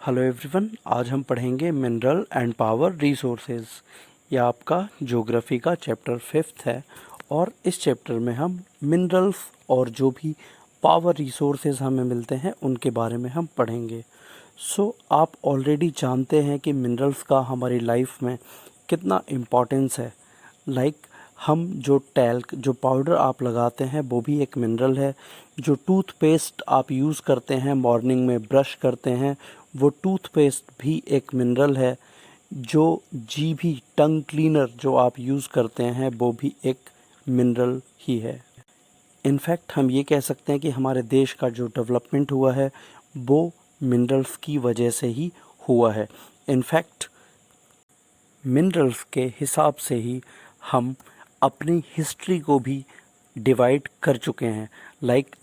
Hello everyone, आज हम पढ़ेंगे मिनरल एंड पावर रिसोर्सेज। यह आपका ज्योग्राफी का चैप्टर 5th है और इस चैप्टर में हम मिनरल्स और जो भी पावर रिसोर्सेज हमें मिलते हैं उनके बारे में हम पढ़ेंगे। आप ऑलरेडी जानते हैं कि मिनरल्स का हमारी लाइफ में कितना इम्पोर्टेंस है। हम जो टैल्क जो पाउडर आप लगाते हैं वो भी एक मिनरल है। जो टूथपेस्ट आप यूज़ करते हैं, मॉर्निंग में ब्रश करते हैं, वो टूथपेस्ट भी एक मिनरल है। जो जीभी टंग क्लीनर जो आप यूज़ करते हैं वो भी एक मिनरल ही है। इनफैक्ट हम ये कह सकते हैं कि हमारे देश का जो डेवलपमेंट हुआ है वो मिनरल्स की वजह से ही हुआ है। इनफैक्ट मिनरल्स के हिसाब से ही हम अपनी हिस्ट्री को भी डिवाइड कर चुके हैं।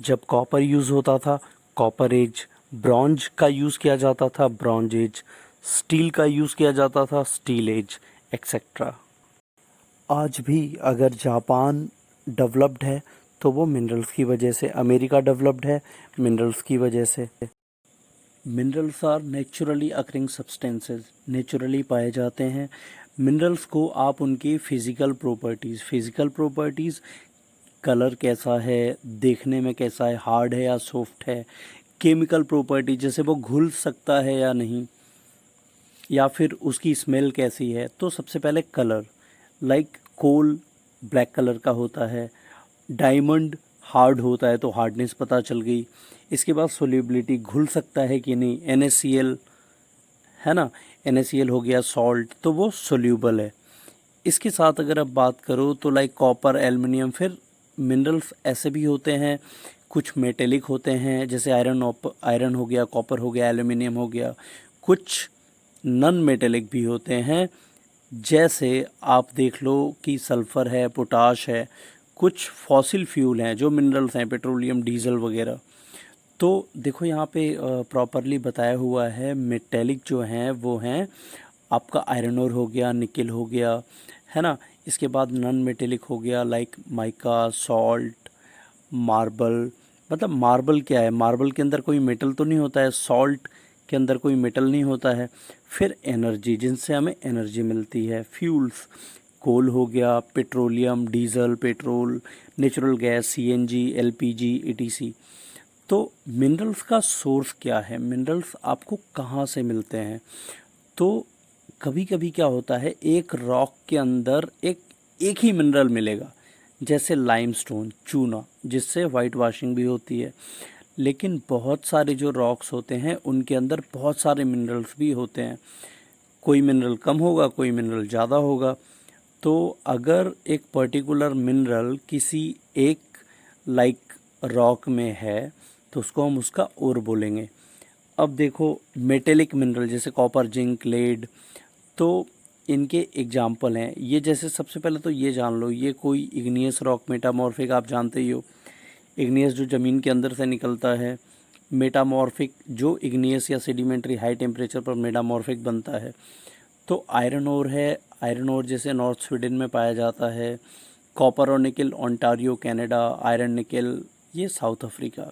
जब कॉपर यूज़ होता था, कॉपर एज, ब्रॉन्ज का यूज़ किया जाता था, ब्रॉन्ज एज, स्टील का यूज़ किया जाता था, स्टील एज, एक्सेट्रा। आज भी अगर जापान डेवलप्ड है तो वो मिनरल्स की वजह से, अमेरिका डेवलप्ड है मिनरल्स की वजह से। Minerals are naturally occurring substances, naturally पाए जाते हैं। मिनरल्स को आप उनकी फिज़िकल प्रॉपर्टीज़ कलर कैसा है, देखने में कैसा है, हार्ड है या सॉफ्ट है, केमिकल प्रॉपर्टी जैसे वो घुल सकता है या नहीं, या फिर उसकी स्मेल कैसी है। तो सबसे पहले कलर, कोल ब्लैक कलर का होता है, डायमंड हार्ड होता है तो हार्डनेस पता चल गई। इसके बाद सोल्यूबिलिटी, घुल सकता है कि नहीं, NaCl है ना, NaCl हो गया सॉल्ट, तो वो सोल्यूबल है। इसके साथ अगर आप बात करो तो कॉपर, एल्युमिनियम, फिर मिनरल्स ऐसे भी होते हैं, कुछ मेटेलिक होते हैं जैसे आयरन हो गया, कॉपर हो गया, एल्युमिनियम हो गया। कुछ नॉन मेटेलिक भी होते हैं, जैसे आप देख लो कि सल्फ़र है, पोटाश है। कुछ फॉसिल फ्यूल हैं जो मिनरल्स हैं, पेट्रोलियम, डीजल वगैरह। तो देखो यहाँ पे प्रॉपरली बताया हुआ है, मेटेलिक जो हैं वो हैं आपका आयरन ओर हो गया, निकल हो गया, है ना। इसके बाद नॉन मेटेलिक हो गया माइका, सॉल्ट, मार्बल। मतलब मार्बल क्या है, मार्बल के अंदर कोई मेटल तो नहीं होता है, सॉल्ट के अंदर कोई मेटल नहीं होता है। फिर एनर्जी, जिनसे हमें एनर्जी मिलती है, फ्यूल्स, कोल हो गया, petroleum, diesel, petrol, natural gas, CNG, LPG, ETC। तो मिनरल्स का सोर्स क्या है, मिनरल्स आपको कहाँ से मिलते हैं। तो कभी कभी क्या होता है, एक रॉक के अंदर एक ही मिनरल मिलेगा, जैसे लाइमस्टोन, चूना, जिससे वाइट वाशिंग भी होती है। लेकिन बहुत सारे जो रॉक्स होते हैं उनके अंदर बहुत सारे मिनरल्स भी होते हैं। कोई मिनरल कम होगा, कोई मिनरल ज़्यादा होगा। तो अगर एक पर्टिकुलर मिनरल किसी एक रॉक में है तो उसको हम उसका ओर बोलेंगे। अब देखो मेटेलिक मिनरल जैसे कॉपर, जिंक, लेड, तो इनके एग्जाम्पल हैं ये। जैसे सबसे पहले तो ये जान लो, ये कोई इग्नियस रॉक, मेटामॉर्फिक, आप जानते ही हो, इग्नियस जो ज़मीन के अंदर से निकलता है, मेटामॉर्फिक जो इग्नियस या सेडिमेंट्री हाई टेम्परेचर पर मेटामॉर्फिक बनता है। तो आयरन ओर है, आयरन ओर जैसे नॉर्थ स्वीडन में पाया जाता है। कॉपर और निकल ओंटारियो कनाडा, आयरन निकल ये साउथ अफ्रीका।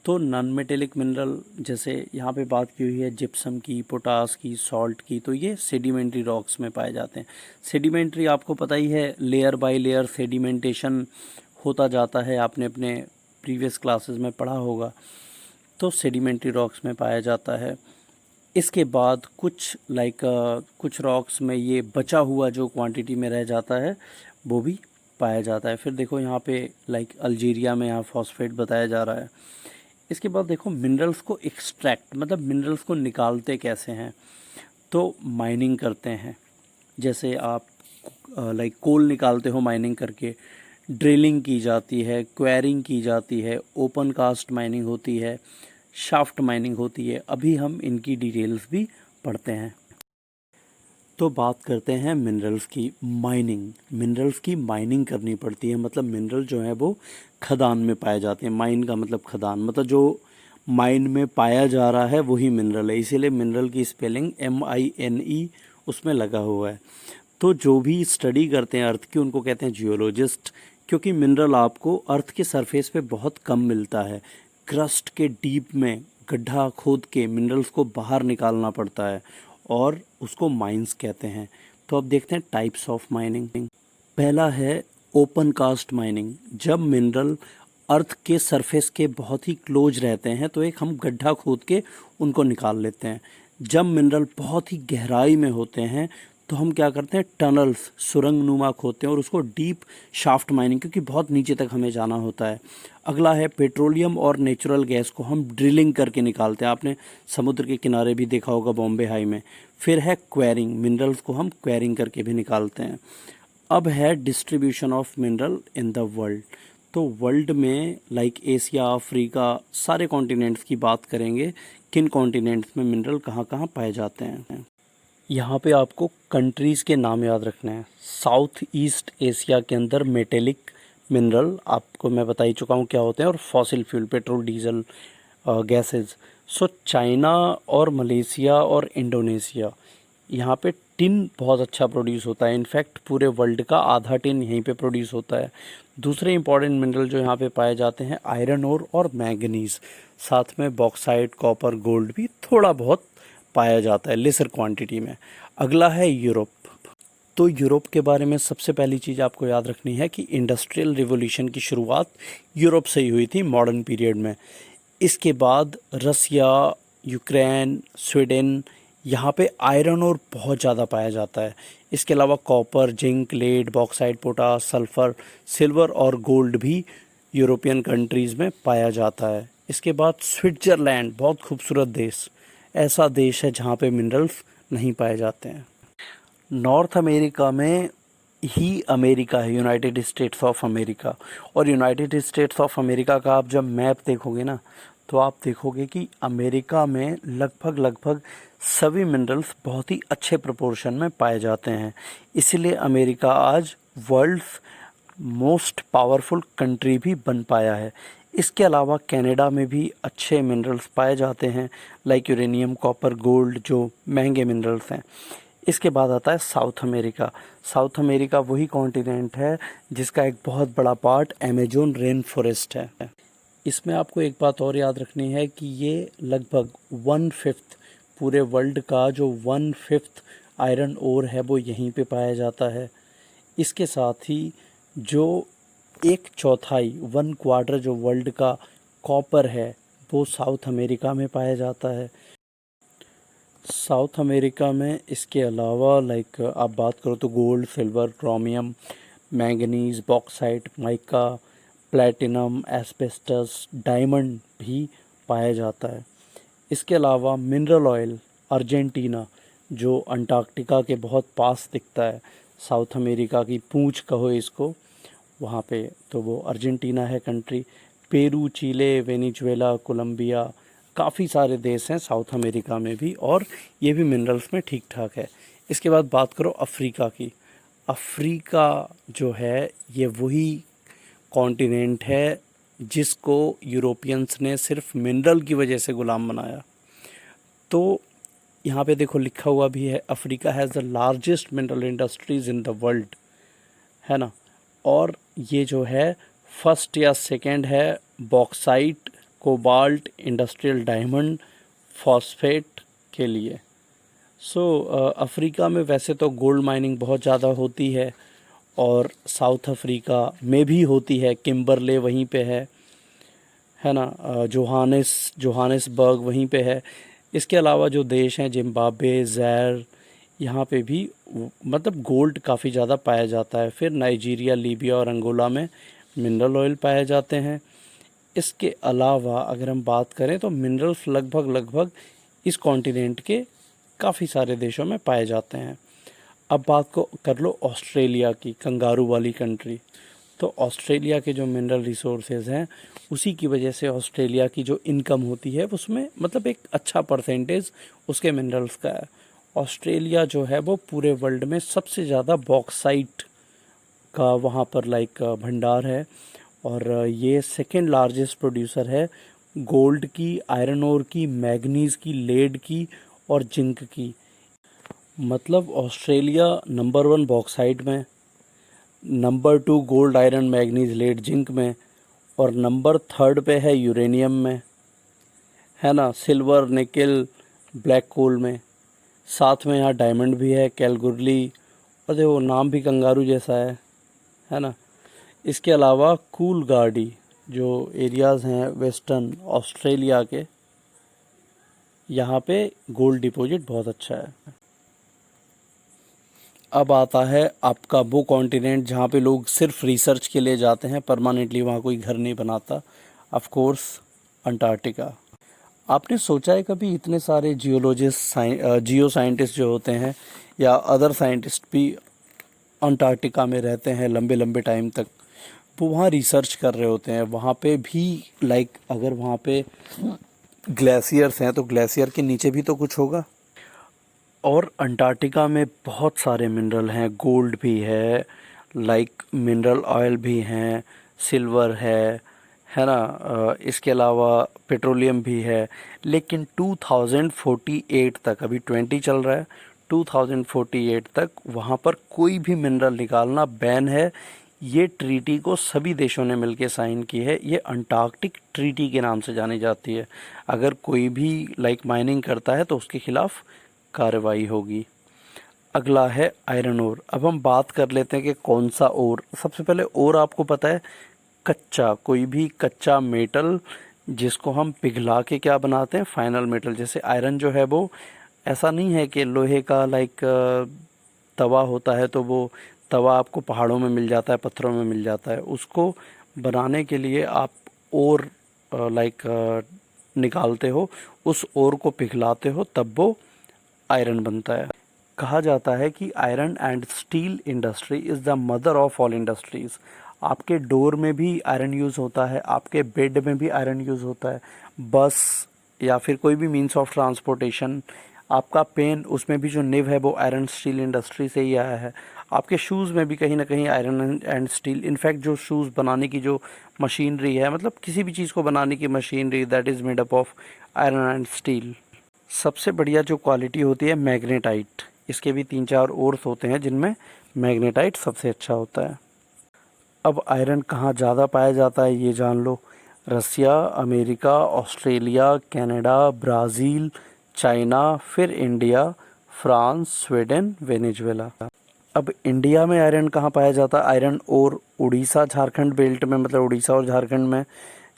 तो नॉन मेटेलिक मिनरल जैसे यहाँ पे बात की हुई है जिप्सम की, पोटास की, सॉल्ट की, तो ये सेडिमेंट्री रॉक्स में पाए जाते हैं। सेडिमेंट्री आपको पता ही है, लेयर बाय लेयर सेडिमेंटेशन होता जाता है, आपने अपने प्रीवियस क्लासेस में पढ़ा होगा। तो सेडिमेंट्री रॉक्स में पाया जाता है। इसके बाद कुछ रॉक्स में ये बचा हुआ जो क्वांटिटी में रह जाता है वो भी पाया जाता है। फिर देखो यहाँ पे अल्जीरिया में यहाँ फॉस्फेट बताया जा रहा है। इसके बाद देखो मिनरल्स को एक्सट्रैक्ट, मतलब मिनरल्स को निकालते कैसे हैं। तो माइनिंग करते हैं, जैसे आप कोल निकालते हो माइनिंग करके, ड्रिलिंग की जाती है, क्वेरिंग की जाती है, ओपन कास्ट माइनिंग होती है, शाफ्ट माइनिंग होती है। अभी हम इनकी डिटेल्स भी पढ़ते हैं। तो बात करते हैं मिनरल्स की माइनिंग। मिनरल्स की माइनिंग करनी पड़ती है, मतलब मिनरल जो है वो खदान में पाए जाते हैं। माइन का मतलब खदान, मतलब जो माइन में पाया जा रहा है वही मिनरल है, इसीलिए मिनरल की स्पेलिंग MINE उसमें लगा हुआ है। तो जो भी स्टडी करते हैं अर्थ की उनको कहते हैं जियोलॉजिस्ट, क्योंकि मिनरल आपको अर्थ के सरफेस पे बहुत कम मिलता है। क्रस्ट के डीप में, गड्ढा खोद के मिनरल्स को बाहर निकालना पड़ता है और उसको माइंस कहते हैं। तो अब देखते हैं टाइप्स ऑफ माइनिंग। पहला है ओपन कास्ट माइनिंग। जब मिनरल अर्थ के सरफेस के बहुत ही क्लोज रहते हैं तो एक हम गड्ढा खोद के उनको निकाल लेते हैं। जब मिनरल बहुत ही गहराई में होते हैं तो हम क्या करते हैं, टनल्स, सुरंग नुमा खोदते हैं और उसको डीप शाफ्ट माइनिंग, क्योंकि बहुत नीचे तक हमें जाना होता है। अगला है पेट्रोलियम और नेचुरल गैस को हम ड्रिलिंग करके निकालते हैं। आपने समुद्र के किनारे भी देखा होगा बॉम्बे हाई में। फिर है क्वेरिंग, मिनरल्स को हम क्वेरिंग करके भी निकालते हैं। अब है distribution of mineral in the world. तो वर्ल्ड में लाइक एशिया, अफ्रीका, सारे कॉन्टिनेंट्स की बात करेंगे, किन कॉन्टिनेंट्स में मिनरल कहाँ कहाँ पाए जाते हैं। यहाँ पे आपको कंट्रीज़ के नाम याद रखने हैं। साउथ ईस्ट एशिया के अंदर मेटेलिक मिनरल आपको मैं बता ही चुका हूँ क्या होते हैं, और fossil fuel, petrol, diesel, gases. So China और मलेशिया और इंडोनेशिया, यहाँ पे टिन बहुत अच्छा प्रोड्यूस होता है। इनफैक्ट पूरे वर्ल्ड का आधा टिन यहीं पे प्रोड्यूस होता है। दूसरे इंपॉर्टेंट मिनरल जो यहाँ पे पाए जाते हैं आयरन ओर और मैंगनीज, साथ में बॉक्साइट, कॉपर, गोल्ड भी थोड़ा बहुत पाया जाता है लेसर क्वांटिटी में। अगला है यूरोप। तो यूरोप के बारे में सबसे पहली चीज़ आपको याद रखनी है कि इंडस्ट्रियल रिवॉल्यूशन की शुरुआत यूरोप से ही हुई थी मॉडर्न पीरियड में। इसके बाद रसिया, यूक्रेन, स्वीडन, यहाँ पे आयरन और बहुत ज़्यादा पाया जाता है। इसके अलावा copper, zinc, lead, bauxite, potash, sulphur, silver और गोल्ड भी यूरोपियन कंट्रीज़ में पाया जाता है। इसके बाद स्विट्ज़रलैंड, बहुत खूबसूरत देश, ऐसा देश है जहाँ पे मिनरल्स नहीं पाए जाते हैं। नॉर्थ अमेरिका में ही अमेरिका है, यूनाइटेड स्टेट्स ऑफ अमेरिका। और यूनाइटेड स्टेट्स ऑफ अमेरिका का आप जब मैप देखोगे ना तो आप देखोगे कि अमेरिका में लगभग सभी मिनरल्स बहुत ही अच्छे प्रोपोर्शन में पाए जाते हैं। इसलिए अमेरिका आज वर्ल्ड्स मोस्ट पावरफुल कंट्री भी बन पाया है। इसके अलावा कनाडा में भी अच्छे मिनरल्स पाए जाते हैं, लाइक यूरेनियम, कॉपर, गोल्ड, जो महंगे मिनरल्स हैं। इसके बाद आता है साउथ अमेरिका। साउथ अमेरिका वही कॉन्टिनेंट है जिसका एक बहुत बड़ा पार्ट अमेजोन रेन फॉरेस्ट है। इसमें आपको एक बात और याद रखनी है कि ये लगभग 1/5 पूरे वर्ल्ड का जो 1/5 आयरन ओर है वो यहीं पे पाया जाता है। इसके साथ ही जो 1/4, 1/4 जो वर्ल्ड का कॉपर है वो साउथ अमेरिका में पाया जाता है। साउथ अमेरिका में इसके अलावा लाइक आप बात करो तो gold, silver, chromium, manganese, bauxite, mica, platinum, asbestos, diamond भी पाया जाता है। इसके अलावा मिनरल ऑयल, अर्जेंटीना जो अंटार्कटिका के बहुत पास दिखता है, साउथ अमेरिका की पूंछ कहो इसको, वहाँ पे तो वो अर्जेंटीना है कंट्री। पेरू, चिले, वेनेजुएला, कोलंबिया, काफ़ी सारे देश हैं साउथ अमेरिका में भी, और ये भी मिनरल्स में ठीक ठाक है। इसके बाद बात करो अफ्रीका की। अफ्रीका जो है ये वही कॉन्टिनेंट है जिसको यूरोपियंस ने सिर्फ मिनरल की वजह से गुलाम बनाया। तो यहाँ पे देखो लिखा हुआ भी है, Africa has the largest mineral industries in the world, है ना। और ये जो है फर्स्ट या सेकंड है bauxite, cobalt, industrial diamond, phosphate के लिए। अफ्रीका में वैसे तो गोल्ड माइनिंग बहुत ज़्यादा होती है और साउथ अफ्रीका में भी होती है, किम्बरले वहीं पे है ना, जोहानिसबर्ग वहीं पे है। इसके अलावा जो देश हैं जिम्बाब्वे, ज़ैर, यहाँ पे भी मतलब गोल्ड काफ़ी ज़्यादा पाया जाता है। फिर नाइजीरिया, लीबिया और अंगोला में मिनरल ऑयल पाए जाते हैं। इसके अलावा अगर हम बात करें तो मिनरल्स लगभग इस कॉन्टिनेंट के काफ़ी सारे देशों में पाए जाते हैं। अब बात को कर लो ऑस्ट्रेलिया की, कंगारू वाली कंट्री। तो ऑस्ट्रेलिया के जो मिनरल रिसोर्सेज हैं उसी की वजह से ऑस्ट्रेलिया की जो इनकम होती है उसमें मतलब एक अच्छा परसेंटेज उसके मिनरल्स का है। ऑस्ट्रेलिया जो है वो पूरे वर्ल्ड में सबसे ज़्यादा बॉक्साइट का वहाँ पर लाइक भंडार है, और ये सेकेंड लार्जेस्ट प्रोड्यूसर है गोल्ड की, आयरन ओर की, मैग्नीज़ की, लेड की और जिंक की। मतलब ऑस्ट्रेलिया नंबर 1 बॉक्साइट में, number 2 gold, iron, manganese, lead, zinc में, और नंबर 3 पे है यूरेनियम में, है ना, सिल्वर, निकिल, ब्लैक कोल में। साथ में यहाँ डायमंड भी है, कैलगुरली, और देखो नाम भी कंगारू जैसा है ना। इसके अलावा कूलगार्डी जो एरियाज़ हैं वेस्टर्न ऑस्ट्रेलिया के, यहाँ पे गोल्ड डिपॉजिट बहुत अच्छा है। अब आता है आपका वो कॉन्टिनेंट जहाँ पे लोग सिर्फ रिसर्च के लिए जाते हैं, परमानेंटली वहाँ कोई घर नहीं बनाता, ऑफ कोर्स अंटार्कटिका। आपने सोचा है कभी इतने सारे जियोलॉजिस्ट, जियो साइंटिस्ट जो होते हैं या अदर साइंटिस्ट भी अंटार्कटिका में रहते हैं लंबे लंबे टाइम तक, वो वहाँ रिसर्च कर रहे होते हैं। वहाँ पे भी अगर वहाँ पे ग्लेशियर्स हैं तो ग्लेशियर के नीचे भी तो कुछ होगा। और अंटार्कटिका में बहुत सारे मिनरल हैं, गोल्ड भी है, मिनरल ऑयल भी हैं, सिल्वर है ना, इसके अलावा पेट्रोलियम भी है। लेकिन 2048 तक, अभी 20 चल रहा है, 2048 तक वहाँ पर कोई भी मिनरल निकालना बैन है। ये ट्रीटी को सभी देशों ने मिलकर साइन की है। ये अंटार्कटिक ट्रीटी के नाम से जानी जाती है। अगर कोई भी माइनिंग करता है तो उसके खिलाफ कार्रवाई होगी। अगला है आयरन ओर। अब हम बात कर लेते हैं कि कौन सा ओर। सबसे पहले ओर आपको पता है, कच्चा, कोई भी कच्चा मेटल जिसको हम पिघला के क्या बनाते हैं, फाइनल मेटल। जैसे आयरन जो है वो ऐसा नहीं है कि लोहे का तवा होता है तो वो तवा आपको पहाड़ों में मिल जाता है, पत्थरों में मिल जाता है। उसको बनाने के लिए आप ओर निकालते हो, उस ओर को पिघलाते हो, तब वो आयरन बनता है। कहा जाता है कि iron and steel industry is the mother of all industries. आपके डोर में भी आयरन यूज़ होता है, आपके बेड में भी आयरन यूज़ होता है, बस या फिर कोई भी मीन्स ऑफ ट्रांसपोर्टेशन। आपका पेन, उसमें भी जो निव है वो आयरन स्टील इंडस्ट्री से ही आया है। आपके शूज़ में भी कहीं ना कहीं आयरन एंड स्टील, इनफैक्ट जो शूज़ बनाने की जो मशीनरी है, मतलब किसी भी चीज़ को बनाने की machinery, that is made up of iron and steel. सबसे बढ़िया जो क्वालिटी होती है मैग्नेटाइट। इसके भी 3-4 ओर्स होते हैं जिनमें मैग्नेटाइट सबसे अच्छा होता है। अब आयरन कहाँ ज़्यादा पाया जाता है ये जान लो। Russia, America, Australia, Canada, Brazil, China, फिर इंडिया, फ्रांस, स्वीडन, वेनेजुएला। अब इंडिया में आयरन कहाँ पाया जाता है? आयरन और उड़ीसा झारखंड बेल्ट में, मतलब उड़ीसा और झारखंड में,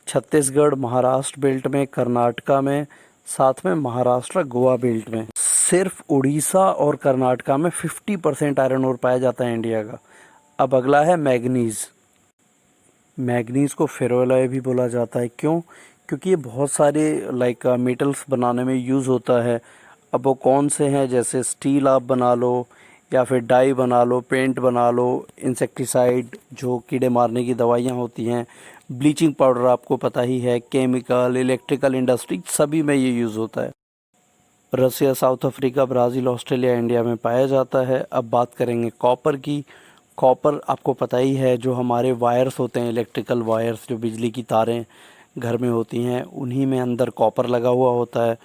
छत्तीसगढ़ महाराष्ट्र बेल्ट में, कर्नाटका में, साथ में महाराष्ट्र गोवा बेल्ट में। सिर्फ उड़ीसा और कर्नाटका में 50% आयरन ओर पाया जाता है इंडिया का। अब अगला है मैग्नीज़। मैग्नीज़ को फेरोलॉय भी बोला जाता है। क्यों? क्योंकि ये बहुत सारे मेटल्स बनाने में यूज़ होता है। अब वो कौन से हैं? जैसे स्टील आप बना लो, या फिर डाई बना लो, पेंट बना लो, इंसेक्टिसाइड जो कीड़े मारने की दवाइयाँ होती हैं, ब्लीचिंग पाउडर आपको पता ही है, केमिकल, इलेक्ट्रिकल इंडस्ट्री, सभी में ये यूज़ होता है। Russia, South Africa, Brazil, Australia, India में पाया जाता है। अब बात करेंगे कॉपर की। कॉपर आपको पता ही है, जो हमारे वायर्स होते हैं, इलेक्ट्रिकल वायर्स, जो बिजली की तारें घर में होती हैं, उन्हीं में अंदर कॉपर लगा हुआ होता है।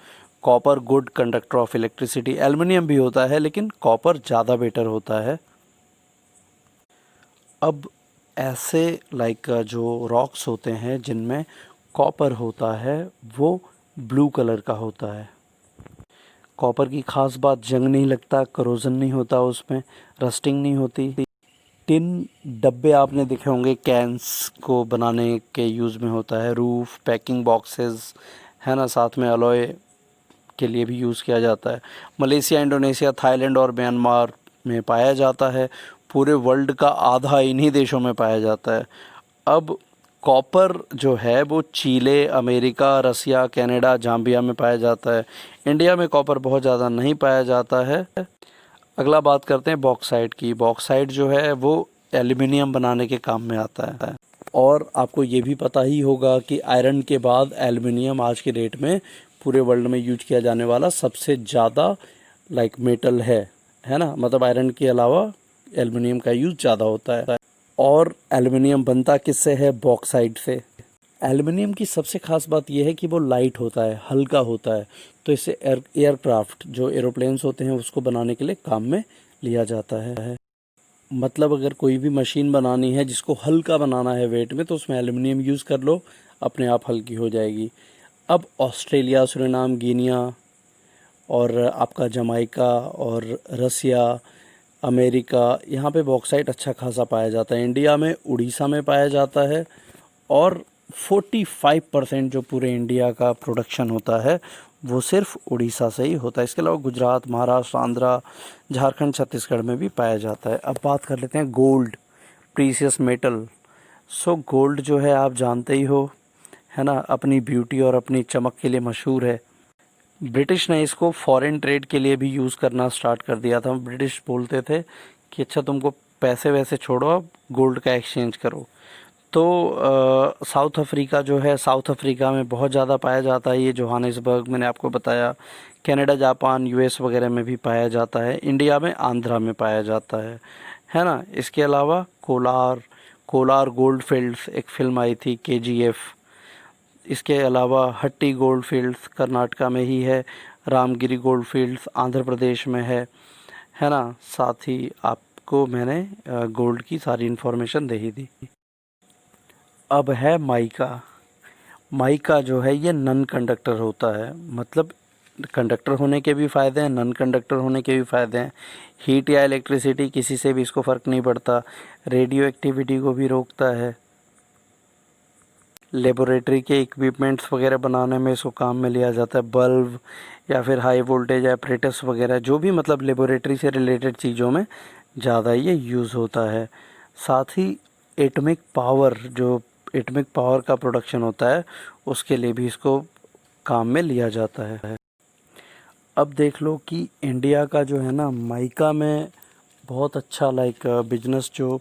Copper good conductor of electricity. Aluminium भी होता है लेकिन कॉपर ज़्यादा बेटर होता है। अब ऐसे जो रॉक्स होते हैं जिनमें कॉपर होता है, वो ब्लू कलर का होता है। कॉपर की ख़ास बात, जंग नहीं लगता, करोजन नहीं होता, उसमें रस्टिंग नहीं होती। टिन डब्बे आपने देखे होंगे, कैंस को बनाने के यूज़ में होता है। रूफ, पैकिंग बॉक्सेस, है ना, साथ में अलॉय के लिए भी यूज़ किया जाता है। मलेशिया, इंडोनेशिया, थाईलैंड और म्यांमार में पाया जाता है। पूरे वर्ल्ड का आधा इन्हीं देशों में पाया जाता है। अब कॉपर जो है वो चिले, अमेरिका, रसिया, कनाडा, जाम्बिया में पाया जाता है। इंडिया में कॉपर बहुत ज़्यादा नहीं पाया जाता है। अगला बात करते हैं बॉक्साइट की। बॉक्साइट जो है वो एल्युमिनियम बनाने के काम में आता है। और आपको ये भी पता ही होगा कि आयरन के बाद एल्युमिनियम आज के डेट में पूरे वर्ल्ड में यूज किया जाने वाला सबसे ज़्यादा मेटल है ना। मतलब आयरन के अलावा एल्युमिनियम का यूज़ ज़्यादा होता है। और एल्युमिनियम बनता किससे है? बॉक्साइट से। एल्युमिनियम की सबसे ख़ास बात यह है कि वो लाइट होता है, हल्का होता है, तो इसे एयरक्राफ्ट जो एरोप्लेन्स होते हैं उसको बनाने के लिए काम में लिया जाता है। मतलब अगर कोई भी मशीन बनानी है जिसको हल्का बनाना है वेट में, तो उसमें एल्युमिनियम यूज़ कर लो, अपने आप हल्की हो जाएगी। अब ऑस्ट्रेलिया, सुरिनाम, गिनिया और आपका जमाइका और रसिया, अमेरिका, यहाँ पे बॉक्साइट अच्छा खासा पाया जाता है। इंडिया में उड़ीसा में पाया जाता है और 45% जो पूरे इंडिया का प्रोडक्शन होता है वो सिर्फ उड़ीसा से ही होता है। इसके अलावा गुजरात, महाराष्ट्र, आंध्रा, झारखंड, छत्तीसगढ़ में भी पाया जाता है। अब बात कर लेते हैं gold, precious metal. So gold जो है आप जानते ही हो, है ना, अपनी ब्यूटी और अपनी चमक के लिए मशहूर है। ब्रिटिश ने इसको फॉरेन ट्रेड के लिए भी यूज़ करना स्टार्ट कर दिया था। ब्रिटिश बोलते थे कि अच्छा तुमको पैसे वैसे छोड़ो, अब गोल्ड का एक्सचेंज करो। तो साउथ अफ्रीका जो है, साउथ अफ्रीका में बहुत ज़्यादा पाया जाता है ये जोहानिसबर्ग, मैंने आपको बताया। कनाडा, जापान, यूएस वगैरह में भी पाया जाता है। इंडिया में आंध्रा में पाया जाता है ना। इसके अलावा कोलार, कोलार गोल्ड फील्ड्स एक फ़िल्म आई थी केजीएफ। इसके अलावा हट्टी गोल्ड फील्ड्स कर्नाटका में ही है। रामगिरी गोल्ड फील्ड्स आंध्र प्रदेश में है ना। साथ ही आपको मैंने गोल्ड की सारी इन्फॉर्मेशन दे ही दी। अब है माइका। माइका जो है ये नॉन कंडक्टर होता है, मतलब कंडक्टर होने के भी फ़ायदे हैं, नॉन कंडक्टर होने के भी फ़ायदे हैं। हीट या इलेक्ट्रिसिटी किसी से भी इसको फ़र्क नहीं पड़ता। रेडियो एक्टिविटी को भी रोकता है। लेबोरेटरी के इक्विपमेंट्स वगैरह बनाने में इसको काम में लिया जाता है। बल्ब या फिर हाई वोल्टेज एपरेटस वगैरह जो भी मतलब लेबोरेटरी से रिलेटेड चीज़ों में ज़्यादा ये यूज़ होता है। साथ ही एटॉमिक पावर, जो एटॉमिक पावर का प्रोडक्शन होता है उसके लिए भी इसको काम में लिया जाता है। अब देख लो कि इंडिया का जो है ना माइका में बहुत अच्छा बिजनेस, जो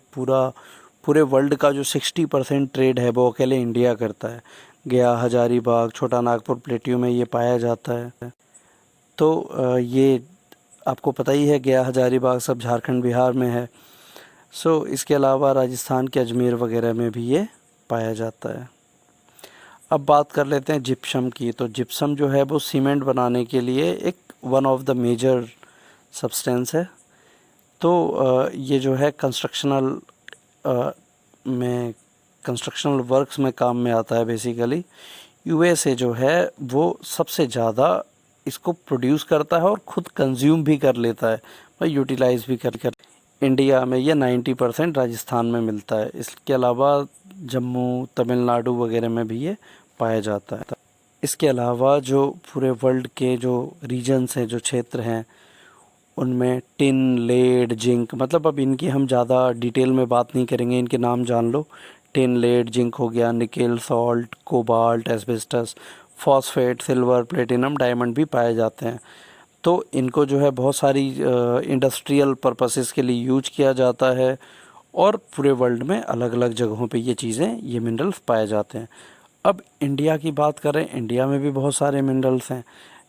पूरे वर्ल्ड का जो 60% ट्रेड है वो अकेले इंडिया करता है। गया, हजारीबाग, छोटा नागपुर, प्लेटियो में ये पाया जाता है। तो ये आपको पता ही है, गया, हजारीबाग सब झारखंड, बिहार में है। सो इसके अलावा राजस्थान के अजमेर वगैरह में भी ये पाया जाता है। अब बात कर लेते हैं जिप्सम की। तो जिप्सम जो है वो सीमेंट बनाने के लिए एक one of the major substance है। तो ये जो है में कंस्ट्रक्शनल वर्क्स में काम में आता है बेसिकली। यूएसए जो है वो सबसे ज़्यादा इसको प्रोड्यूस करता है और ख़ुद कंज्यूम भी कर लेता है और यूटिलाइज भी कर। इंडिया में ये 90% राजस्थान में मिलता है। इसके अलावा जम्मू, तमिलनाडु वगैरह में भी ये पाया जाता है। इसके अलावा जो पूरे वर्ल्ड के जो रीजन्स हैं, जो क्षेत्र हैं, उनमें टिन, लेड, जिंक, मतलब अब इनकी हम ज़्यादा डिटेल में बात नहीं करेंगे, इनके नाम जान लो। टिन, लेड, जिंक हो गया, nickel, salt, cobalt, asbestos, phosphate, silver, platinum, diamond भी पाए जाते हैं। तो इनको जो है बहुत सारी इंडस्ट्रियल पर्पसेस के लिए यूज किया जाता है और पूरे वर्ल्ड में अलग अलग जगहों पे ये चीज़ें, ये मिनरल्स पाए जाते हैं। अब इंडिया की बात करें, इंडिया में भी बहुत सारे मिनरल्स हैं,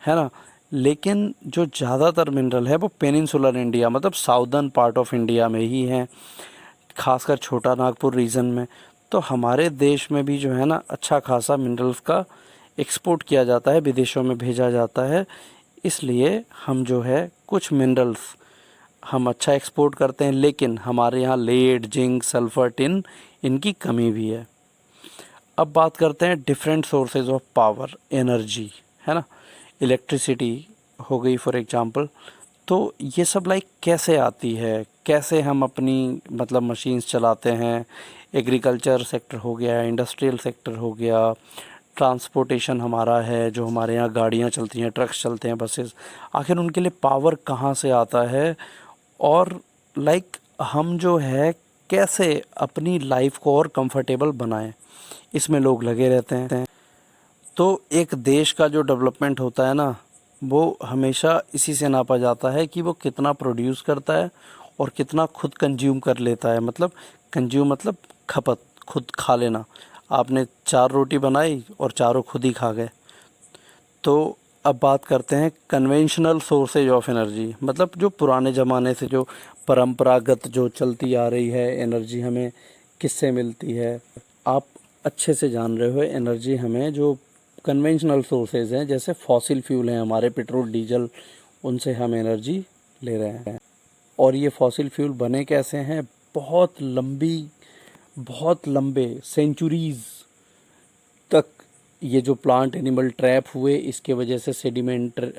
है ना। लेकिन जो ज़्यादातर मिनरल है वो पेनिनसुलर इंडिया, मतलब साउदर्न पार्ट ऑफ इंडिया में ही हैं, खासकर छोटा नागपुर रीजन में। तो हमारे देश में भी जो है ना अच्छा खासा मिनरल्स का एक्सपोर्ट किया जाता है, विदेशों में भेजा जाता है। इसलिए हम जो है कुछ मिनरल्स हम अच्छा एक्सपोर्ट करते हैं, लेकिन हमारे यहाँ लेड, जिंक, सल्फर, टिन, इनकी कमी भी है। अब बात करते हैं different sources of power, energy, है ना। इलेक्ट्रिसिटी हो गई फॉर एग्जांपल। तो ये सब कैसे आती है, कैसे हम अपनी मतलब मशीन्स चलाते हैं। एग्रीकल्चर सेक्टर हो गया, इंडस्ट्रियल सेक्टर हो गया, ट्रांसपोर्टेशन हमारा है, जो हमारे यहाँ गाड़ियाँ चलती हैं, ट्रक्स चलते हैं, बसेस, आखिर उनके लिए पावर कहाँ से आता है। और हम जो है कैसे अपनी लाइफ को और कंफर्टेबल बनाएं, इसमें लोग लगे रहते हैं। तो एक देश का जो डेवलपमेंट होता है ना, वो हमेशा इसी से नापा जाता है कि वो कितना प्रोड्यूस करता है और कितना खुद कंज्यूम कर लेता है। मतलब कंज्यूम मतलब खपत, खुद खा लेना। आपने 4 रोटी बनाई और चारों खुद ही खा गए। तो अब बात करते हैं कन्वेंशनल सोर्सेज ऑफ एनर्जी, मतलब जो पुराने ज़माने से जो परंपरागत जो चलती आ रही है एनर्जी हमें किससे मिलती है। आप अच्छे से जान रहे हो, एनर्जी हमें जो कन्वेंशनल सोर्सेज हैं, जैसे फॉसिल फ्यूल हैं हमारे, पेट्रोल, डीजल, उनसे हम एनर्जी ले रहे हैं। और ये फॉसिल फ्यूल बने कैसे हैं, बहुत लंबे सेंचुरीज़ तक ये जो प्लांट एनिमल ट्रैप हुए, इसके वजह से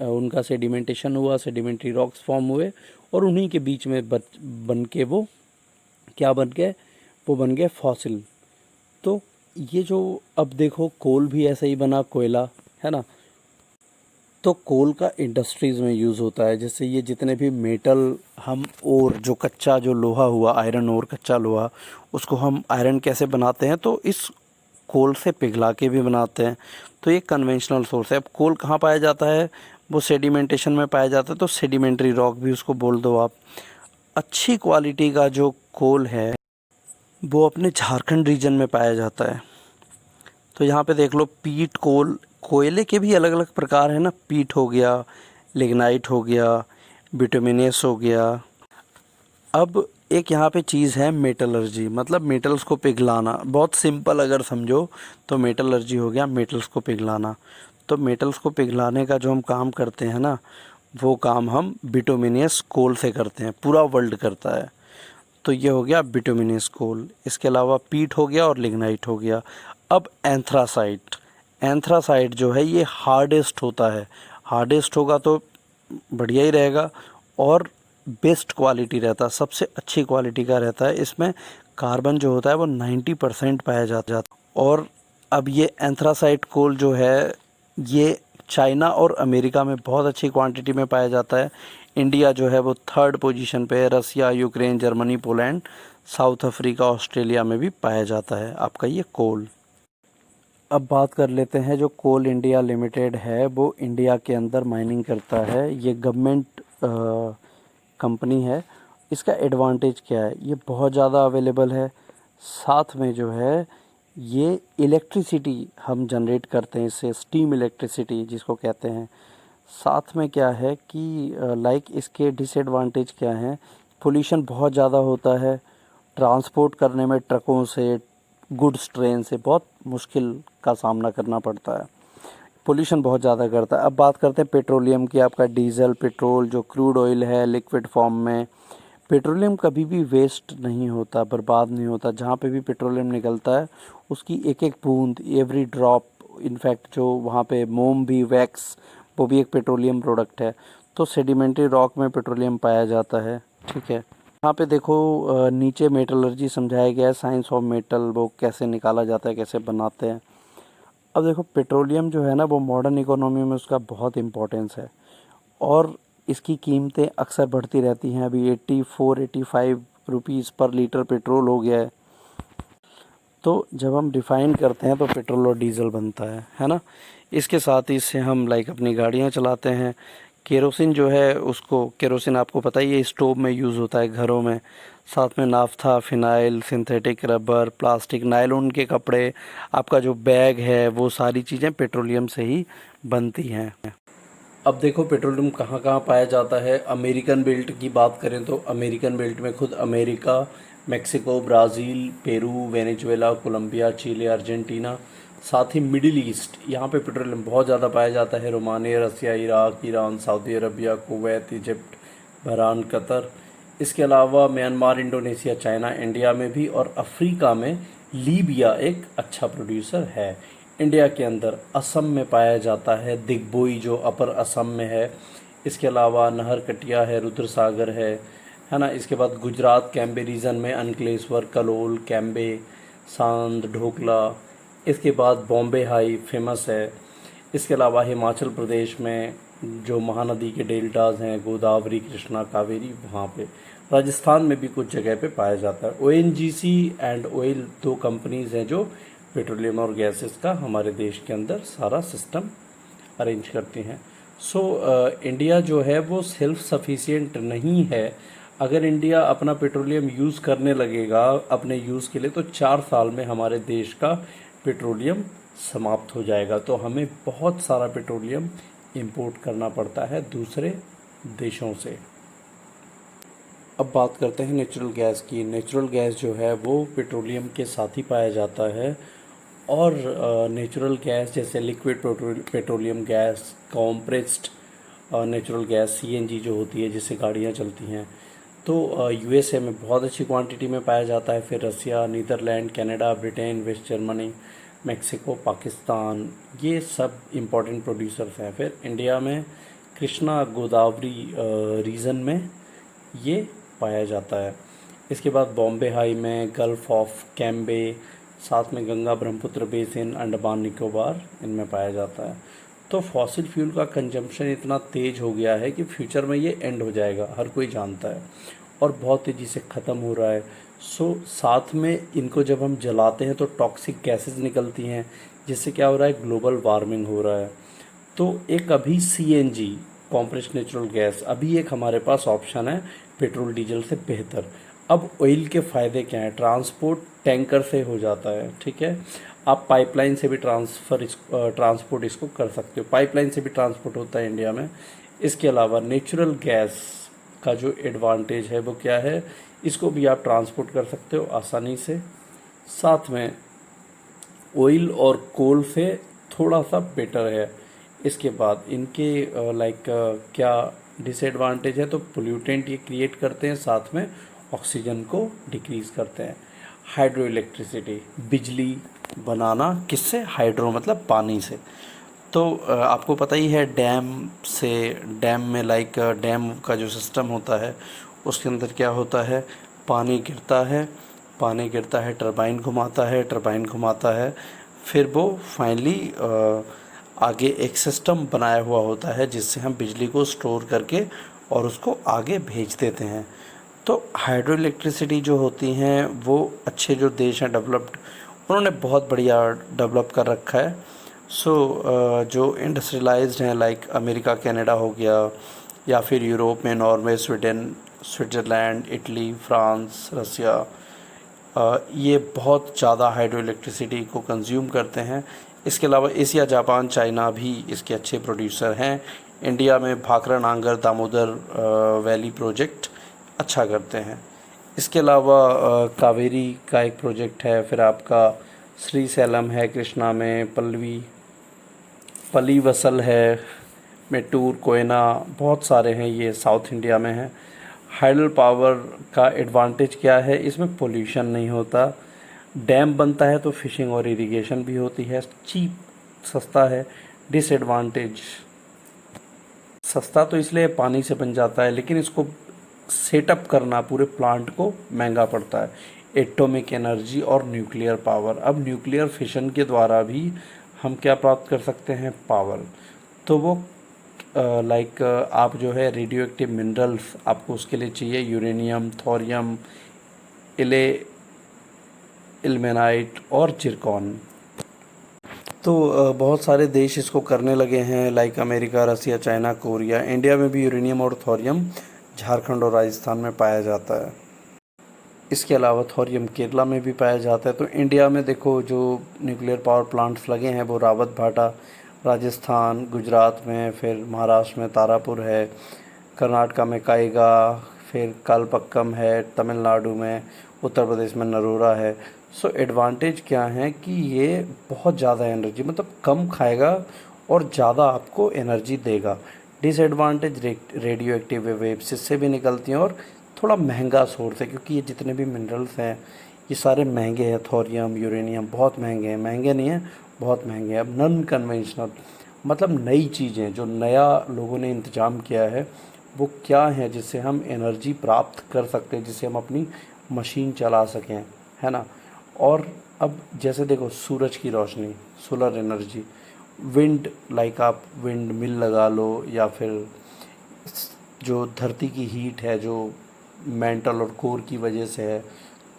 उनका सेडिमेंटेशन हुआ, सेडिमेंट्री रॉक्स फॉर्म हुए, और उन्हीं के बीच में बन के वो क्या बन गए, वो बन गए फॉसिल। तो ये जो, अब देखो कोल भी ऐसा ही बना, कोयला, है ना। तो कोल का इंडस्ट्रीज़ में यूज़ होता है। जैसे ये जितने भी मेटल हम, और जो कच्चा जो लोहा हुआ, आयरन और कच्चा लोहा, उसको हम आयरन कैसे बनाते हैं, तो इस कोल से पिघला के भी बनाते हैं। तो ये कन्वेंशनल सोर्स है। अब कोल कहाँ पाया जाता है, वो सेडिमेंटेशन में पाया जाता है, तो सेडिमेंट्री रॉक भी उसको बोल दो आप। अच्छी क्वालिटी का जो कोल है वो अपने झारखंड रीजन में पाया जाता है। तो यहाँ पे देख लो, पीट कोल, कोयले के भी अलग अलग प्रकार है ना, पीट हो गया, लिग्नाइट हो गया, बिटुमिनस हो गया। अब एक यहाँ पे चीज़ है मेटलर्जी, मतलब मेटल्स को पिघलाना। बहुत सिंपल अगर समझो तो मेटलर्जी हो गया मेटल्स को पिघलाना। तो मेटल्स को पिघलाने का जो हम काम करते हैं ना, वो काम हम बिटुमिनस कोल से करते हैं, पूरा वर्ल्ड करता है। तो ये हो गया बिटुमिनस कोल। इसके अलावा पीट हो गया और लिग्नाइट हो गया। अब एंथ्रासाइट, एंथ्रासाइट जो है ये हार्डेस्ट होता है। हार्डेस्ट होगा तो बढ़िया ही रहेगा, और बेस्ट क्वालिटी रहता है, सबसे अच्छी क्वालिटी का रहता है। इसमें कार्बन जो होता है वो 90% पाया जाता है। और अब ये एंथ्रासाइट कोल जो है, ये चाइना और अमेरिका में बहुत अच्छी क्वांटिटी में पाया जाता है। इंडिया जो है वो 3rd पोजीशन पे है। Russia, Ukraine, Germany, Poland, South Africa, Australia में भी पाया जाता है आपका ये कोल। अब बात कर लेते हैं, जो कोल इंडिया लिमिटेड है वो इंडिया के अंदर माइनिंग करता है। ये गवर्नमेंट कंपनी है। इसका एडवांटेज क्या है, ये बहुत ज़्यादा अवेलेबल है। साथ में जो है ये इलेक्ट्रिसिटी हम जनरेट करते हैं इससे, स्टीम इलेक्ट्रिसिटी जिसको कहते हैं। साथ में क्या है कि लाइक इसके डिसएडवांटेज क्या हैं, पोल्यूशन बहुत ज़्यादा होता है। ट्रांसपोर्ट करने में ट्रकों से, गुड्स ट्रेन से बहुत मुश्किल का सामना करना पड़ता है। पोल्यूशन बहुत ज़्यादा करता है। अब बात करते हैं पेट्रोलियम की। आपका डीजल, पेट्रोल, जो क्रूड ऑयल है लिक्विड फॉर्म में, पेट्रोलियम कभी भी वेस्ट नहीं होता, बर्बाद नहीं होता। जहाँ पे भी पेट्रोलियम निकलता है उसकी एक एक बूंद, एवरी ड्रॉप, इनफैक्ट जो वहाँ पे मोम भी, वैक्स, वो भी एक पेट्रोलियम प्रोडक्ट है। तो सेडिमेंट्री रॉक में पेट्रोलियम पाया जाता है, ठीक है। यहाँ पे देखो नीचे मेटलर्जी समझाया गया है, साइंस ऑफ मेटल, वो कैसे निकाला जाता है, कैसे बनाते हैं। अब देखो पेट्रोलियम जो है ना, वो मॉडर्न इकोनॉमी में उसका बहुत इम्पोर्टेंस है, और इसकी कीमतें अक्सर बढ़ती रहती हैं। अभी 84-85 रुपीज़ पर लीटर पेट्रोल हो गया है। तो जब हम रिफ़ाइन करते हैं तो पेट्रोल और डीजल बनता है ना। इसके साथ ही इससे हम लाइक अपनी गाड़ियाँ चलाते हैं। केरोसिन जो है, उसको केरोसिन आपको पता ही है, स्टोव में यूज़ होता है घरों में। साथ में naphtha, phenyl, synthetic rubber, plastic, nylon के कपड़े, आपका जो बैग है, वो सारी चीज़ें पेट्रोलियम से ही बनती हैं। अब देखो पेट्रोलियम कहाँ कहाँ पाया जाता है। अमेरिकन बेल्ट की बात करें तो अमेरिकन बेल्ट में खुद America, Mexico, Brazil, Peru, Venezuela, Colombia, Chile, Argentina, साथ ही मिडिल ईस्ट, यहाँ पे पेट्रोलियम बहुत ज़्यादा पाया जाता है। Romania, Russia, Iraq, Iran, Saudi Arabia, Kuwait, Egypt, Bahrain, Qatar. इसके अलावा म्यांमार, इंडोनेशिया, चाइना, इंडिया में भी, और अफ्रीका में लीबिया एक अच्छा प्रोड्यूसर है। इंडिया के अंदर असम में पाया जाता है दिग्बोई, जो अपर असम में है। इसके अलावा नहरकटिया है, रुद्रसागर है ना। इसके बाद गुजरात कैम्बे रीजन में अंकलेश्वर, कलोल, कैम्बे, सांद, ढोकला। इसके बाद बॉम्बे हाई फेमस है। इसके अलावा हिमाचल प्रदेश में जो महानदी के डेल्टाज हैं, गोदावरी, कृष्णा, कावेरी, वहाँ पे। राजस्थान में भी कुछ जगह पे पाया जाता है। ओएनजीसी एंड ऑयल 2 कंपनीज़ हैं जो पेट्रोलियम और गैसेस का हमारे देश के अंदर सारा सिस्टम अरेंज करती हैं। सो इंडिया जो है वो सेल्फ सफिशिएंट नहीं है। अगर इंडिया अपना पेट्रोलियम यूज़ करने लगेगा अपने यूज़ के लिए, तो 4 साल में हमारे देश का पेट्रोलियम समाप्त हो जाएगा। तो हमें बहुत सारा पेट्रोलियम इंपोर्ट करना पड़ता है दूसरे देशों से। अब बात करते हैं नेचुरल गैस की। नेचुरल गैस जो है वो पेट्रोलियम के साथ ही पाया जाता है। और नेचुरल गैस जैसे liquid petroleum gas, compressed natural gas, CNG जो होती है जिससे गाड़ियाँ चलती हैं, तो यूएसए में बहुत अच्छी क्वांटिटी में पाया जाता है। फिर Russia, Netherlands, Canada, Britain, West Germany, Mexico, Pakistan, ये सब इम्पोर्टेंट प्रोड्यूसर्स हैं। फिर इंडिया में कृष्णा गोदावरी रीजन में ये पाया जाता है। इसके बाद बॉम्बे हाई में, गल्फ ऑफ कैम्बे, साथ में गंगा ब्रह्मपुत्र बेसिन, अंडमान निकोबार, इनमें पाया जाता है। तो फॉसिल फ्यूल का कंजम्पशन इतना तेज़ हो गया है कि फ्यूचर में ये एंड हो जाएगा, हर कोई जानता है, और बहुत तेज़ी से ख़त्म हो रहा है। साथ में इनको जब हम जलाते हैं तो टॉक्सिक गैसेस निकलती हैं, जिससे क्या हो रहा है, ग्लोबल वार्मिंग हो रहा है। तो एक अभी सीएनजी, कॉम्प्रेस्ड नेचुरल गैस, अभी एक हमारे पास ऑप्शन है पेट्रोल डीजल से बेहतर। अब ऑयल के फ़ायदे क्या हैं? ट्रांसपोर्ट टैंकर से हो जाता है, ठीक है। आप पाइपलाइन से भी ट्रांसपोर्ट इसको कर सकते हो, पाइपलाइन से भी ट्रांसपोर्ट होता है इंडिया में। इसके अलावा नेचुरल गैस का जो एडवांटेज है वो क्या है, इसको भी आप ट्रांसपोर्ट कर सकते हो आसानी से। साथ में ऑयल और कोल से थोड़ा सा बेटर है। इसके बाद इनके क्या डिसएडवांटेज है, तो पोल्यूटेंट ये क्रिएट करते हैं, साथ में ऑक्सीजन को डिक्रीज़ करते हैं। हाइड्रो इलेक्ट्रिसिटी, बिजली बनाना किससे? हाइड्रो मतलब पानी से। तो आपको पता ही है डैम में डैम का जो सिस्टम होता है उसके अंदर क्या होता है, पानी गिरता है, टरबाइन घुमाता है, फिर वो फाइनली आगे एक सिस्टम बनाया हुआ होता है जिससे हम बिजली को स्टोर करके और उसको आगे भेज देते हैं। तो हाइड्रो इलेक्ट्रिसिटी जो होती हैं वो अच्छे जो देश हैं डेवलप्ड, उन्होंने बहुत बढ़िया डेवलप कर रखा है। जो इंडस्ट्रियलाइज्ड हैं लाइक अमेरिका, कनाडा हो गया, या फिर यूरोप में Norway, Sweden, Switzerland, Italy, France, Russia, ये बहुत ज़्यादा हाइड्रो इलेक्ट्रिसिटी को कंज्यूम करते हैं। इसके अलावा एशिया, जापान, चाइना भी इसके अच्छे प्रोड्यूसर हैं। इंडिया में भाखड़ा नांगर दामोदर वैली प्रोजेक्ट अच्छा करते हैं। इसके अलावा कावेरी का एक प्रोजेक्ट है, फिर आपका श्री सैलम है कृष्णा में, पलीवसल है, मेट्टूर, कोयना, बहुत सारे हैं, ये साउथ इंडिया में है। हाइडल पावर का एडवांटेज क्या है, इसमें पोल्यूशन नहीं होता, डैम बनता है तो फिशिंग और इरिगेशन भी होती है, चीप, सस्ता है। डिसएडवांटेज, सस्ता तो इसलिए पानी से बन जाता है, लेकिन इसको सेटअप करना पूरे प्लांट को महंगा पड़ता है। एटॉमिक एनर्जी और न्यूक्लियर पावर, अब न्यूक्लियर फिशन के द्वारा भी हम क्या प्राप्त कर सकते हैं, पावर। तो वो आप जो है रेडियो एक्टिव मिनरल्स आपको उसके लिए चाहिए, यूरेनियम, थोरियम, इले इल्मेनाइट और जिरकॉन। तो बहुत सारे देश इसको करने लगे हैं, लाइक अमेरिका, रसिया, चाइना, कोरिया। इंडिया में भी यूरेनियम और थोरियम झारखंड और राजस्थान में पाया जाता है। इसके अलावा थोरियम केरला में भी पाया जाता है। तो इंडिया में देखो जो न्यूक्लियर पावर प्लांट्स लगे हैं वो रावत भाटा राजस्थान, गुजरात में, फिर महाराष्ट्र में तारापुर है, कर्नाटका में काइगा, फिर कालपक्कम है, तमिलनाडु में, उत्तर प्रदेश में नरोरा है। एडवांटेज क्या है कि ये बहुत ज़्यादा एनर्जी, मतलब कम खाएगा और ज़्यादा आपको एनर्जी देगा। डिसएडवांटेज, रेडियो एक्टिव वेव्स इससे भी निकलती हैं, और थोड़ा महंगा सोर्स है, क्योंकि ये जितने भी मिनरल्स हैं ये सारे महंगे हैं। थोरियम, यूरेनियम बहुत महंगे हैं, महंगे नहीं हैं, बहुत महंगे हैं। अब नॉन कन्वेंशनल मतलब नई चीज़ें, जो नया लोगों ने इंतज़ाम किया है, वो क्या है जिससे हम एनर्जी प्राप्त कर सकते हैं, जिससे हम अपनी मशीन चला सकें, है ना। और अब जैसे देखो सूरज की रोशनी, सोलर एनर्जी, विंड, आप विंड मिल लगा लो, या फिर जो धरती की हीट है जो मेंटल और कोर की वजह से है,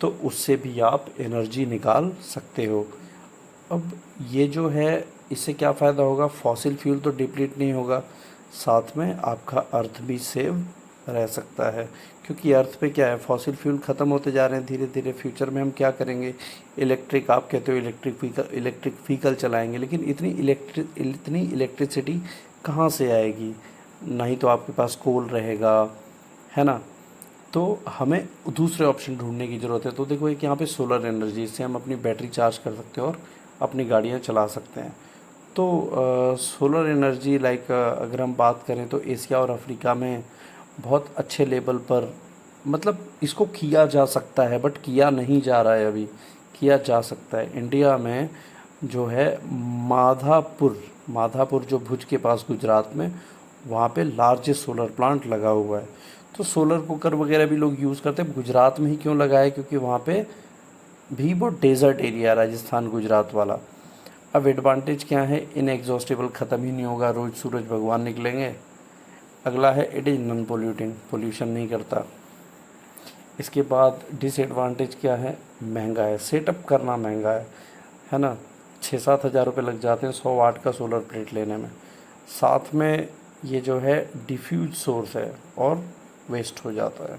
तो उससे भी आप एनर्जी निकाल सकते हो। अब ये जो है इससे क्या फ़ायदा होगा, फॉसिल फ्यूल तो डिप्लीट नहीं होगा, साथ में आपका अर्थ भी सेव रह सकता है। क्योंकि अर्थ पे क्या है, फॉसिल फ्यूल ख़त्म होते जा रहे हैं धीरे धीरे। फ्यूचर में हम क्या करेंगे, आप कहते हो इलेक्ट्रिक व्हीकल चलाएंगे, लेकिन इतनी इलेक्ट्रिसिटी कहाँ से आएगी, नहीं तो आपके पास कोल रहेगा, है ना। तो हमें दूसरे ऑप्शन ढूंढने की ज़रूरत है। तो देखो एक यहाँ पे सोलर एनर्जी, इससे हम अपनी बैटरी चार्ज कर सकते हैं और अपनी गाड़ियाँ चला सकते हैं। तो सोलर एनर्जी अगर हम बात करें तो एशिया और अफ्रीका में बहुत अच्छे लेवल पर, मतलब इसको किया जा सकता है, बट किया नहीं जा रहा है, अभी किया जा सकता है। इंडिया में जो है माधापुर जो भुज के पास गुजरात में, वहाँ पे लार्जेस्ट सोलर प्लांट लगा हुआ है। तो सोलर कुकर वगैरह भी लोग यूज़ करते हैं। गुजरात में ही क्यों लगा है? क्योंकि वहाँ पे भी वो डेजर्ट एरिया, राजस्थान गुजरात वाला। अब एडवांटेज क्या है? इनएग्जॉस्टेबल, ख़त्म ही नहीं होगा, रोज़ सूरज भगवान निकलेंगे। अगला है it is non polluting, pollution नहीं करता। इसके बाद डिसएडवांटेज क्या है? महंगा है, सेटअप करना महंगा है ना। 6-7 हज़ार रुपये लग जाते हैं 100 वाट का सोलर प्लेट लेने में। साथ में ये जो है डिफ्यूज सोर्स है और वेस्ट हो जाता है।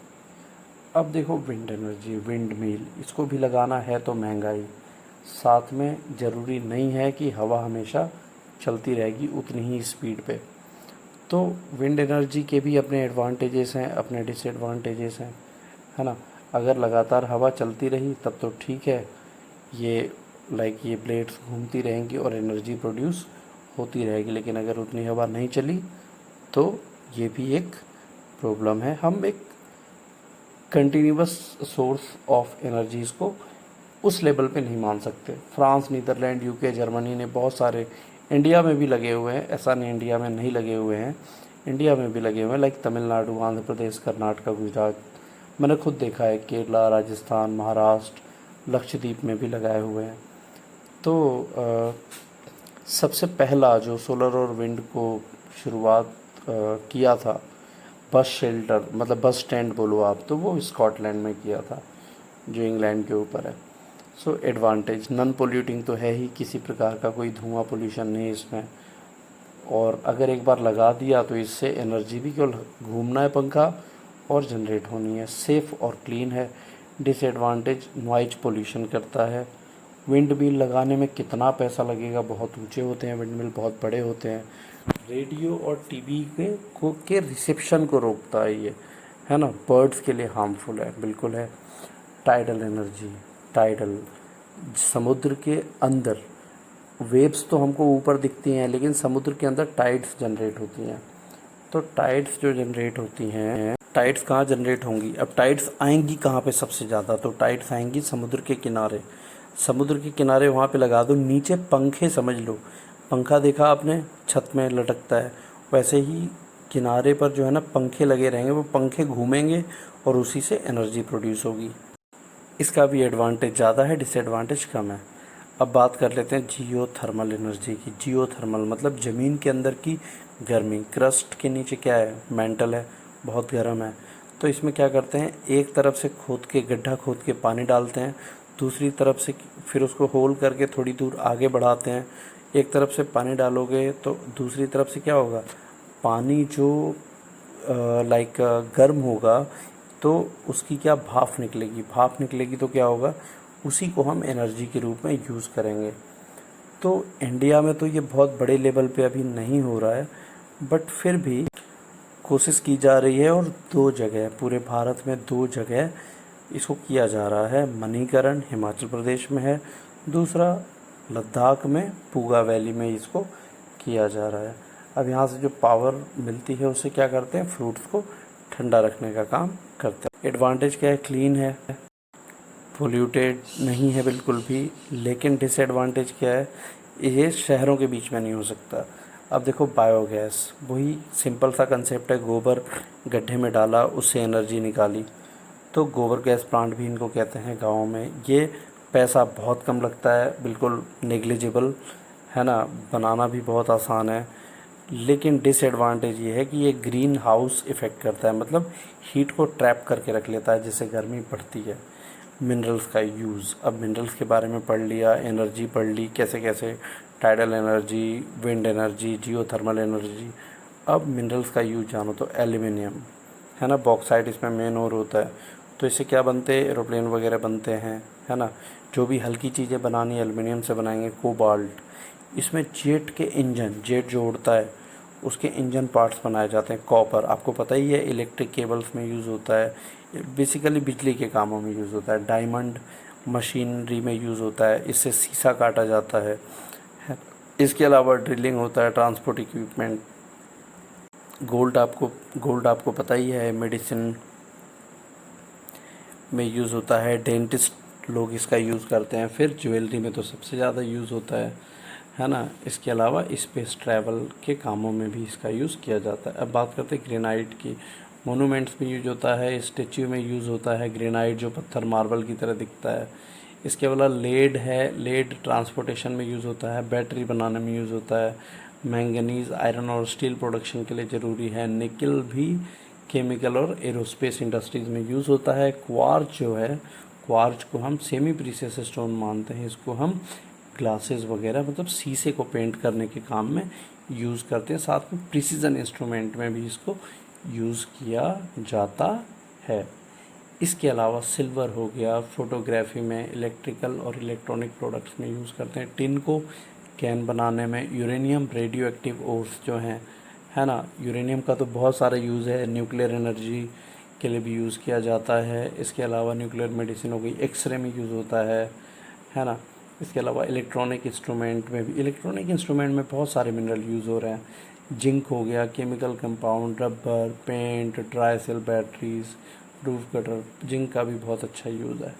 अब देखो विंड एनर्जी, विंड मिल, इसको भी लगाना है तो महंगाई। साथ में ज़रूरी नहीं है कि हवा हमेशा चलती रहेगी उतनी ही स्पीड पे। तो विंड एनर्जी के भी अपने एडवांटेजेस हैं, अपने डिसएडवांटेजेस हैं, है ना। अगर लगातार हवा चलती रही तब तो ठीक है, ये ये ब्लेड्स घूमती रहेंगी और एनर्जी प्रोड्यूस होती रहेगी। लेकिन अगर उतनी हवा नहीं चली तो ये भी एक प्रॉब्लम है। हम एक कंटिन्यूस सोर्स ऑफ एनर्जीज़ को उस लेवल पे नहीं मान सकते। फ्रांस, नीदरलैंड, यूके, जर्मनी ने बहुत सारे, इंडिया में भी लगे हुए हैं, ऐसा नहीं इंडिया में नहीं लगे हुए हैं, इंडिया में भी लगे हुए हैं, लाइक तमिलनाडु, आंध्र प्रदेश, कर्नाटक, गुजरात। मैंने खुद देखा है, केरला, राजस्थान, महाराष्ट्र, लक्षद्वीप में भी लगाए हुए हैं। तो सबसे पहला जो सोलर और विंड को शुरुआत किया था, बस शेल्टर मतलब बस स्टैंड बोलो आप, तो वो स्कॉटलैंड में किया था जो इंग्लैंड के ऊपर है। सो एडवांटेज, नॉन पोल्यूटिंग तो है ही, किसी प्रकार का कोई धुआं पोल्यूशन नहीं इसमें। और अगर एक बार लगा दिया तो इससे एनर्जी भी केवल घूमना है पंखा और जनरेट होनी है, सेफ़ और क्लीन है। डिसएडवांटेज, नॉइज पोल्यूशन करता है। विंड मिल लगाने में कितना पैसा लगेगा? बहुत ऊंचे होते हैं विंड मिल, बहुत बड़े होते हैं। रेडियो और टीवी के रिसेप्शन को रोकता है ये, है ना। बर्ड्स के लिए हार्मफुल है, बिल्कुल है। टाइडल एनर्जी, टाइडल, समुद्र के अंदर वेव्स तो हमको ऊपर दिखती हैं, लेकिन समुद्र के अंदर टाइड्स जनरेट होती हैं। तो टाइड्स जो जनरेट होती हैं, टाइड्स कहाँ जनरेट होंगी? अब टाइड्स आएंगी कहाँ पे सबसे ज़्यादा? तो टाइड्स आएंगी समुद्र के किनारे। समुद्र के किनारे वहाँ पे लगा दो, नीचे पंखे समझ लो, पंखा देखा आपने छत में लटकता है, वैसे ही किनारे पर जो है ना पंखे लगे रहेंगे, वो पंखे घूमेंगे और उसी से एनर्जी प्रोड्यूस होगी। इसका भी एडवांटेज ज़्यादा है, डिसएडवांटेज कम है। अब बात कर लेते हैं जियो थर्मल एनर्जी की। जियो थर्मल मतलब ज़मीन के अंदर की गर्मी, क्रस्ट के नीचे क्या है? मेंटल है, बहुत गर्म है। तो इसमें क्या करते हैं, एक तरफ से खोद के, गड्ढा खोद के पानी डालते हैं, दूसरी तरफ से फिर उसको होल करके थोड़ी दूर आगे बढ़ाते हैं। एक तरफ से पानी डालोगे तो दूसरी तरफ से क्या होगा, पानी जो गर्म होगा तो उसकी क्या भाप निकलेगी, भाप निकलेगी तो क्या होगा, उसी को हम एनर्जी के रूप में यूज़ करेंगे। तो इंडिया में तो ये बहुत बड़े लेवल पे अभी नहीं हो रहा है, बट फिर भी कोशिश की जा रही है। और 2 जगह, पूरे भारत में 2 जगह इसको किया जा रहा है। मणिकरण हिमाचल प्रदेश में है, दूसरा लद्दाख में पूगा वैली में इसको किया जा रहा है। अब यहाँ से जो पावर मिलती है उससे क्या करते हैं, फ्रूट्स को ठंडा रखने का काम करते हैं। एडवांटेज क्या है, क्लीन है, पोल्यूटेड नहीं है बिल्कुल भी। लेकिन डिसएडवांटेज क्या है, ये शहरों के बीच में नहीं हो सकता। अब देखो बायोगैस, वही सिंपल सा कंसेप्ट है, गोबर गड्ढे में डाला, उससे एनर्जी निकाली, तो गोबर गैस प्लांट भी इनको कहते हैं गाँव में। ये पैसा बहुत कम लगता है, बिल्कुल नेग्लिजिबल, है ना, बनाना भी बहुत आसान है। लेकिन डिसएडवांटेज ये है कि ये ग्रीन हाउस इफ़ेक्ट करता है, मतलब हीट को ट्रैप करके रख लेता है, जिससे गर्मी बढ़ती है। मिनरल्स का यूज़, अब मिनरल्स के बारे में पढ़ लिया, एनर्जी पढ़ ली, कैसे कैसे tidal energy, wind energy, geothermal energy. अब मिनरल्स का यूज़ जानो तो एल्यूमिनियम, है ना, बॉक्साइट इसमें मेन और होता है। तो इससे क्या बनते हैं, एरोप्लेन वगैरह बनते हैं, है ना। जो भी हल्की चीज़ें बनानी एल्युमिनियम से बनाएंगे। कोबाल्ट, इसमें जेट के इंजन, जेट जो उड़ता है उसके इंजन पार्ट्स बनाए जाते हैं। कॉपर, आपको पता ही है, इलेक्ट्रिक केबल्स में यूज़ होता है, बेसिकली बिजली के कामों में यूज़ होता है। डायमंड मशीनरी में यूज़ होता है, इससे शीशा काटा जाता है। इसके अलावा ड्रिलिंग होता है, ट्रांसपोर्ट इक्विपमेंट। गोल्ड आपको पता ही है, मेडिसिन में यूज़ होता है। डेंटिस्ट लोग इसका यूज़ करते हैं। फिर ज्वेलरी में तो सबसे ज़्यादा यूज़ होता है ना। इसके अलावा स्पेस ट्रैवल के कामों में भी इसका यूज़ किया जाता है। अब बात करते हैं ग्रेनाइट की। मोनूमेंट्स में यूज होता है, स्टेच्यू में यूज़ होता है ग्रेनाइट, जो पत्थर मार्बल की तरह दिखता है। इसके अलावा लेड है, लेड ट्रांसपोर्टेशन में यूज़ होता है, बैटरी बनाने में यूज़ होता है। मैंगनीज़ आयरन और स्टील प्रोडक्शन के लिए ज़रूरी है। निकल भी केमिकल और एरोस्पेस इंडस्ट्रीज़ में यूज़ होता है। क्वार्ट्ज जो है, क्वार्ट्ज को हम सेमी प्रीशियस स्टोन मानते हैं। इसको हम ग्लासेस वगैरह मतलब शीशे को पेंट करने के काम में यूज़ करते हैं। साथ में प्रिसीजन इंस्ट्रूमेंट में भी इसको यूज़ किया जाता है। इसके अलावा सिल्वर हो गया, फोटोग्राफी में, इलेक्ट्रिकल और इलेक्ट्रॉनिक प्रोडक्ट्स में यूज़ करते हैं। टिन को कैन बनाने में। यूरेनियम रेडियो एक्टिव ओर्स जो हैं, है ना, यूरेनियम का तो बहुत सारा यूज़ है, न्यूक्लियर एनर्जी के लिए भी यूज़ किया जाता है। इसके अलावा न्यूक्लियर मेडिसिन हो गई, एक्सरे में यूज़ होता है ना। इसके अलावा इलेक्ट्रॉनिक इंस्ट्रूमेंट में भी, इलेक्ट्रॉनिक इंस्ट्रूमेंट में बहुत सारे मिनरल यूज़ हो रहे हैं। जिंक हो गया, chemical compound, rubber, paint, dry cell batteries, roof cutter, zinc का भी बहुत अच्छा यूज़ है।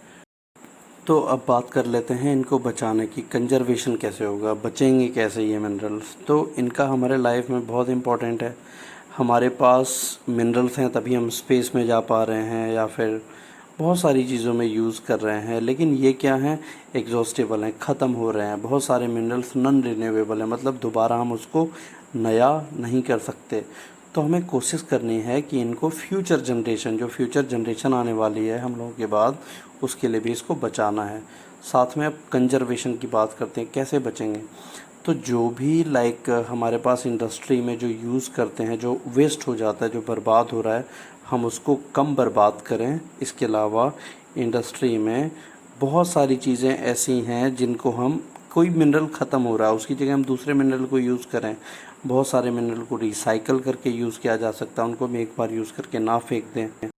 तो अब बात कर लेते हैं इनको बचाने की, कंजर्वेशन कैसे होगा, बचेंगे कैसे ये मिनरल्स। तो इनका हमारे लाइफ में बहुत इम्पोर्टेंट है। हमारे पास मिनरल्स हैं तभी हम स्पेस में जा पा रहे हैं या फिर बहुत सारी चीज़ों में यूज़ कर रहे हैं। लेकिन ये क्या हैं, एग्जॉस्टेबल हैं, ख़त्म हो रहे हैं। बहुत सारे मिनरल्स नॉन रिन्यूएबल हैं, मतलब दोबारा हम उसको नया नहीं कर सकते। तो हमें कोशिश करनी है कि इनको फ्यूचर जनरेशन, जो फ्यूचर जनरेशन आने वाली है हम लोगों के बाद, उसके लिए भी इसको बचाना है। साथ में अब कंजर्वेशन की बात करते हैं, कैसे बचेंगे। तो जो भी हमारे पास इंडस्ट्री में जो यूज़ करते हैं, जो वेस्ट हो जाता है, जो बर्बाद हो रहा है, हम उसको कम बर्बाद करें। इसके अलावा इंडस्ट्री में बहुत सारी चीज़ें ऐसी हैं जिनको हम, कोई मिनरल ख़त्म हो रहा है उसकी जगह हम दूसरे मिनरल को यूज़ करें। बहुत सारे मिनरल को रिसाइकल करके यूज़ किया जा सकता है, उनको हम एक बार यूज़ करके ना फेंक दें।